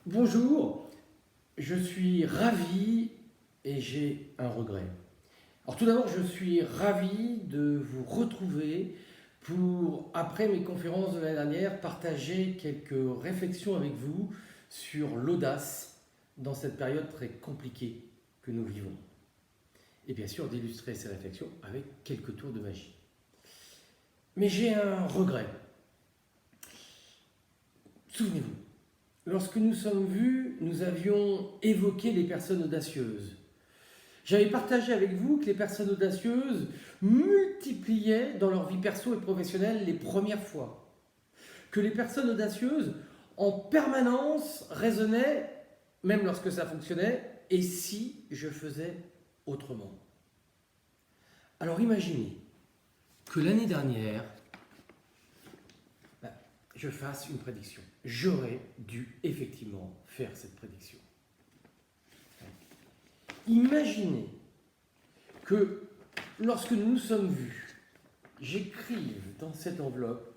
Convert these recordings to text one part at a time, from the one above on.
Bonjour, je suis ravi et j'ai un regret. Alors tout d'abord, je suis ravi de vous retrouver pour, après mes conférences de l'année dernière, partager quelques réflexions avec vous sur l'audace dans cette période très compliquée que nous vivons. Et bien sûr, d'illustrer ces réflexions avec quelques tours de magie. Mais j'ai un regret. Souvenez-vous, lorsque nous sommes vus, nous avions évoqué les personnes audacieuses. J'avais partagé avec vous que les personnes audacieuses multipliaient dans leur vie perso et professionnelle les premières fois. Que les personnes audacieuses, en permanence, raisonnaient, même lorsque ça fonctionnait, et si je faisais autrement. Alors imaginez que l'année dernière, je fasse une prédiction. J'aurais dû effectivement faire cette prédiction. Imaginez que lorsque nous nous sommes vus, j'écrive dans cette enveloppe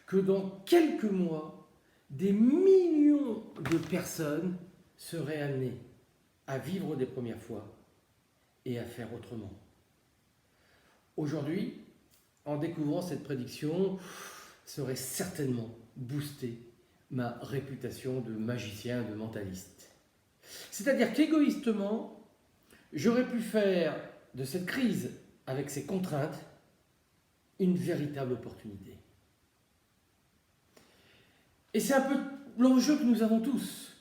que dans quelques mois, des millions de personnes seraient amenées à vivre des premières fois et à faire autrement. Aujourd'hui, en découvrant cette prédiction, serait certainement boosté ma réputation de magicien, de mentaliste. C'est-à-dire qu'égoïstement, j'aurais pu faire de cette crise, avec ses contraintes, une véritable opportunité. Et c'est un peu l'enjeu que nous avons tous.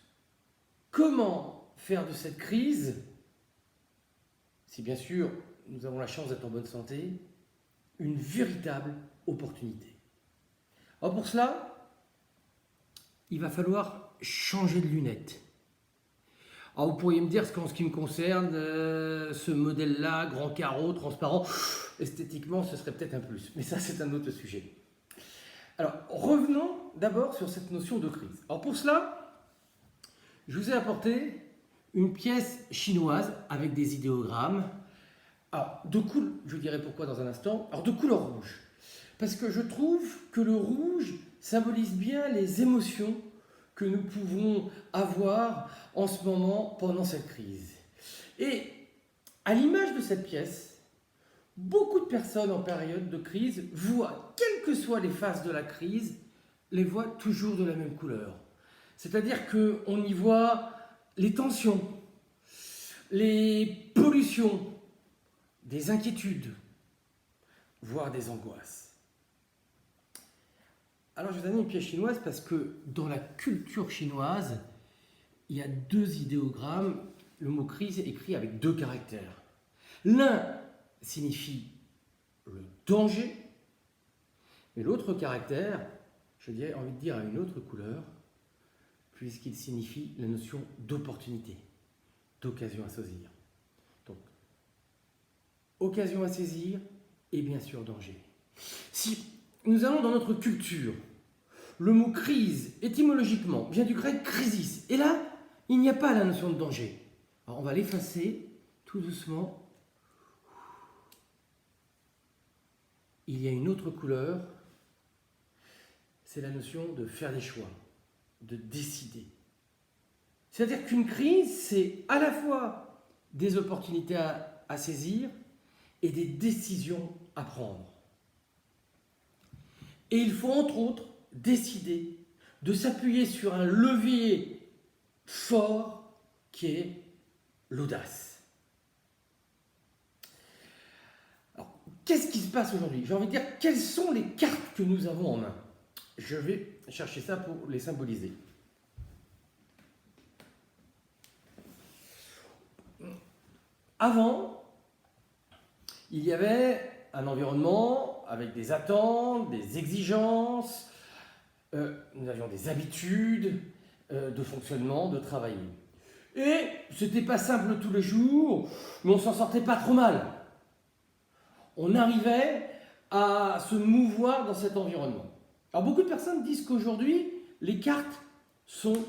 Comment faire de cette crise, si bien sûr nous avons la chance d'être en bonne santé, une véritable opportunité. Alors pour cela, il va falloir changer de lunettes. Alors vous pourriez me dire qu'en ce qui me concerne, ce modèle-là, grand carreau, transparent, esthétiquement, ce serait peut-être un plus. Mais ça, c'est un autre sujet. Alors, revenons d'abord sur cette notion de crise. Alors pour cela, je vous ai apporté une pièce chinoise avec des idéogrammes. Alors, je vous dirai pourquoi dans un instant. Alors, de couleur rouge. Parce que je trouve que le rouge symbolise bien les émotions que nous pouvons avoir en ce moment pendant cette crise. Et à l'image de cette pièce, beaucoup de personnes en période de crise voient, quelles que soient les phases de la crise, les voient toujours de la même couleur. C'est-à-dire qu'on y voit les tensions, les pollutions, des inquiétudes, voire des angoisses. Alors je vous ai donné une pièce chinoise parce que dans la culture chinoise, il y a deux idéogrammes, le mot crise est écrit avec deux caractères. L'un signifie le danger, et l'autre caractère, j'ai envie de dire à une autre couleur, puisqu'il signifie la notion d'opportunité, d'occasion à saisir. Donc, occasion à saisir et bien sûr danger. Si nous allons dans notre culture, le mot crise, étymologiquement, vient du grec crisis. Et là, il n'y a pas la notion de danger. Alors on va l'effacer tout doucement. Il y a une autre couleur, c'est la notion de faire des choix, de décider. C'est-à-dire qu'une crise, c'est à la fois des opportunités à saisir et des décisions à prendre. Et il faut entre autres décider de s'appuyer sur un levier fort qui est l'audace. Alors, qu'est-ce qui se passe aujourd'hui? J'ai envie de dire, quelles sont les cartes que nous avons en main? Je vais chercher ça pour les symboliser. Avant, il y avait un environnement avec des attentes, des exigences, nous avions des habitudes de fonctionnement, de travail. Et c'était pas simple tous les jours, mais on s'en sortait pas trop mal. On arrivait à se mouvoir dans cet environnement. Alors beaucoup de personnes disent qu'aujourd'hui, les cartes sont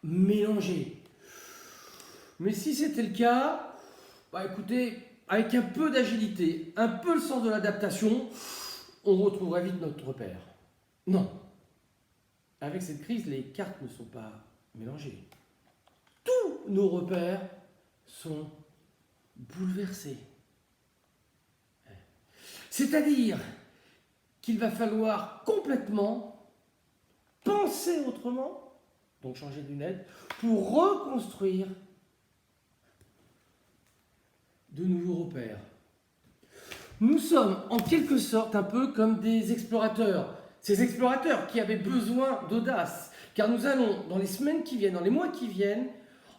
mélangées. Mais si c'était le cas, écoutez, avec un peu d'agilité, un peu le sens de l'adaptation, on retrouverait vite notre repère. Non. Avec cette crise, les cartes ne sont pas mélangés. Tous nos repères sont bouleversés. C'est-à-dire qu'il va falloir complètement penser autrement, donc changer de lunettes, pour reconstruire de nouveaux repères. Nous sommes en quelque sorte un peu comme des explorateurs. Ces explorateurs qui avaient besoin d'audace, car nous allons, dans les semaines qui viennent, dans les mois qui viennent,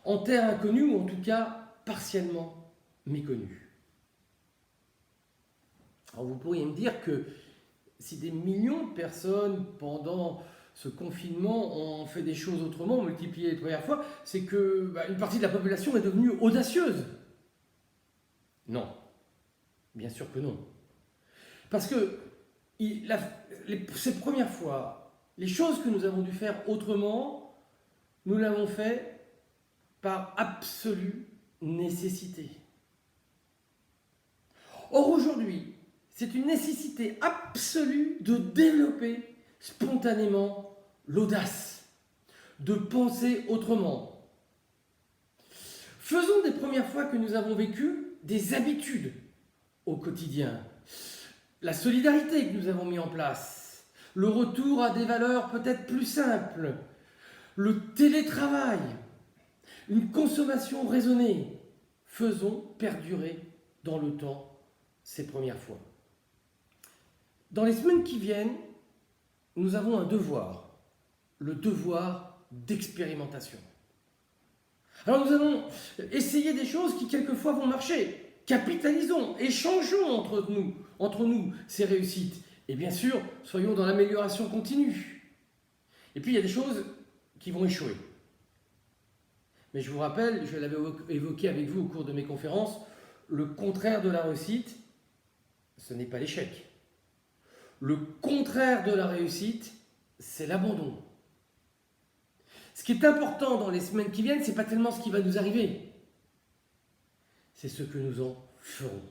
en terre inconnue, ou en tout cas partiellement méconnue. Alors vous pourriez me dire que si des millions de personnes, pendant ce confinement, ont fait des choses autrement, multiplié les premières fois, c'est que une partie de la population est devenue audacieuse. Non. Bien sûr que non. Parce que ces premières fois, les choses que nous avons dû faire autrement, nous l'avons fait par absolue nécessité. Or aujourd'hui, c'est une nécessité absolue de développer spontanément l'audace, de penser autrement. Faisons des premières fois que nous avons vécu des habitudes au quotidien. La solidarité que nous avons mis en place, le retour à des valeurs peut-être plus simples, le télétravail, une consommation raisonnée. Faisons perdurer dans le temps ces premières fois. Dans les semaines qui viennent, nous avons un devoir, le devoir d'expérimentation. Alors nous allons essayer des choses qui quelquefois vont marcher. Capitalisons, échangeons entre nous ces réussites. Et bien sûr, soyons dans l'amélioration continue. Et puis il y a des choses qui vont échouer. Mais je vous rappelle, je l'avais évoqué avec vous au cours de mes conférences, le contraire de la réussite, ce n'est pas l'échec. Le contraire de la réussite, c'est l'abandon. Ce qui est important dans les semaines qui viennent, ce n'est pas tellement ce qui va nous arriver, c'est ce que nous en ferons.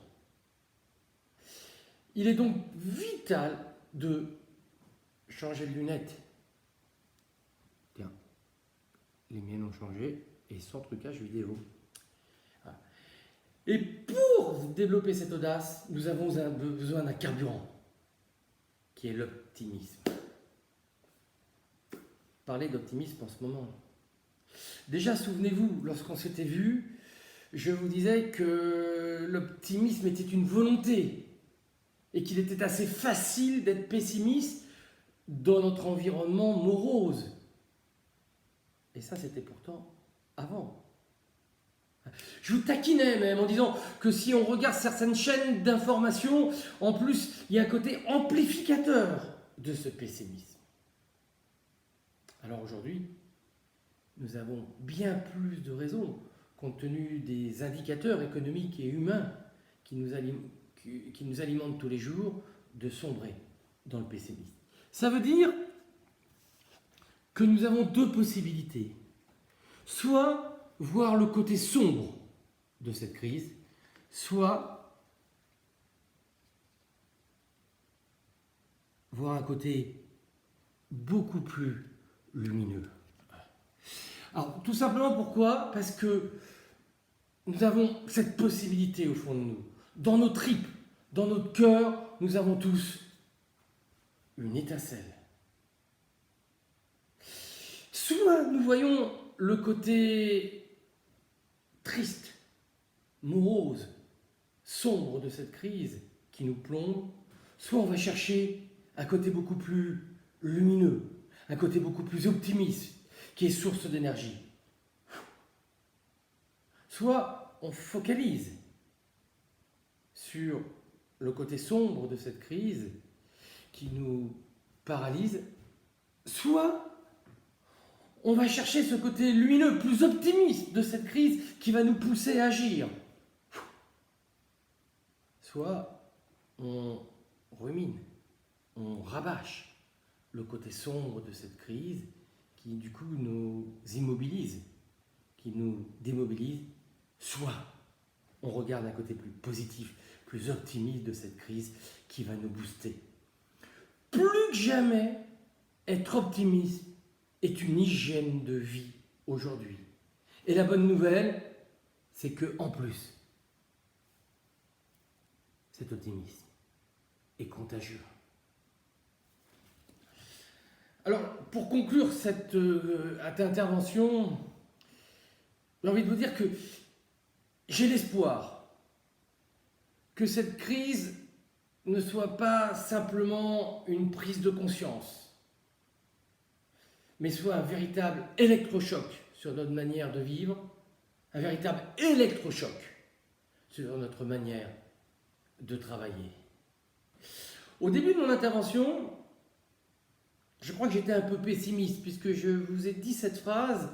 Il est donc vital de changer de lunettes. Tiens, les miennes ont changé et sans trucage vidéo. Voilà. Et pour développer cette audace, nous avons besoin d'un carburant, qui est l'optimisme. Parler d'optimisme en ce moment. Déjà, souvenez-vous, lorsqu'on s'était vu, je vous disais que l'optimisme était une volonté et qu'il était assez facile d'être pessimiste dans notre environnement morose. Et ça, c'était pourtant avant. Je vous taquinais même en disant que si on regarde certaines chaînes d'information, en plus, il y a un côté amplificateur de ce pessimisme. Alors aujourd'hui, nous avons bien plus de raisons, compte tenu des indicateurs économiques et humains qui nous alimentent tous les jours, de sombrer dans le pessimisme. Ça veut dire que nous avons deux possibilités. Soit voir le côté sombre de cette crise, soit voir un côté beaucoup plus lumineux. Alors, tout simplement pourquoi ? Parce que nous avons cette possibilité au fond de nous. Dans nos tripes, dans notre cœur, nous avons tous une étincelle. Soit nous voyons le côté triste, morose, sombre de cette crise qui nous plombe, soit on va chercher un côté beaucoup plus lumineux, un côté beaucoup plus optimiste, qui est source d'énergie. Soit on focalise sur le côté sombre de cette crise qui nous paralyse, soit on va chercher ce côté lumineux, plus optimiste de cette crise qui va nous pousser à agir. Soit on rumine, on rabâche le côté sombre de cette crise qui du coup nous immobilise, qui nous démobilise, soit on regarde un côté plus positif, plus optimiste de cette crise qui va nous booster. Plus que jamais, être optimiste est une hygiène de vie aujourd'hui. Et la bonne nouvelle, c'est que en plus, cet optimisme est contagieux. Alors, pour conclure cette intervention, j'ai envie de vous dire que j'ai l'espoir que cette crise ne soit pas simplement une prise de conscience, mais soit un véritable électrochoc sur notre manière de vivre, un véritable électrochoc sur notre manière de travailler. Au début de mon intervention, je crois que j'étais un peu pessimiste, puisque je vous ai dit cette phrase,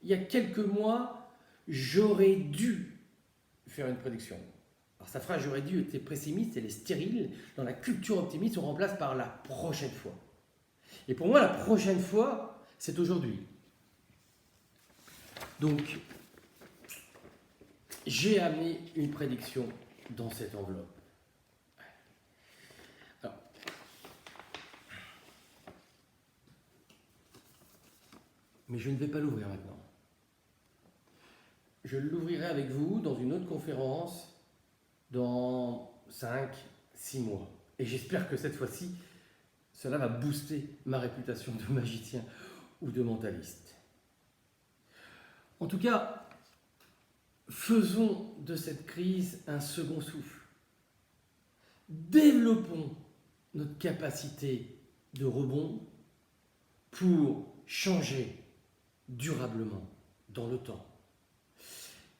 il y a quelques mois, j'aurais dû faire une prédiction. Alors sa phrase j'aurais dû était pessimiste, elle est stérile. Dans la culture optimiste, on remplace par la prochaine fois. Et pour moi, la prochaine fois, c'est aujourd'hui. Donc, j'ai amené une prédiction dans cette enveloppe. Alors, mais je ne vais pas l'ouvrir maintenant. Je l'ouvrirai avec vous dans une autre conférence dans 5-6 mois. Et j'espère que cette fois-ci, cela va booster ma réputation de magicien ou de mentaliste. En tout cas, faisons de cette crise un second souffle. Développons notre capacité de rebond pour changer durablement dans le temps.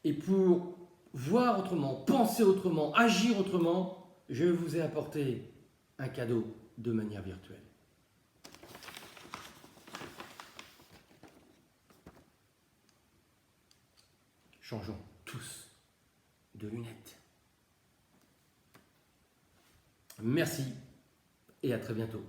Et pour voir autrement, penser autrement, agir autrement, je vous ai apporté un cadeau de manière virtuelle. Changeons tous de lunettes. Merci et à très bientôt.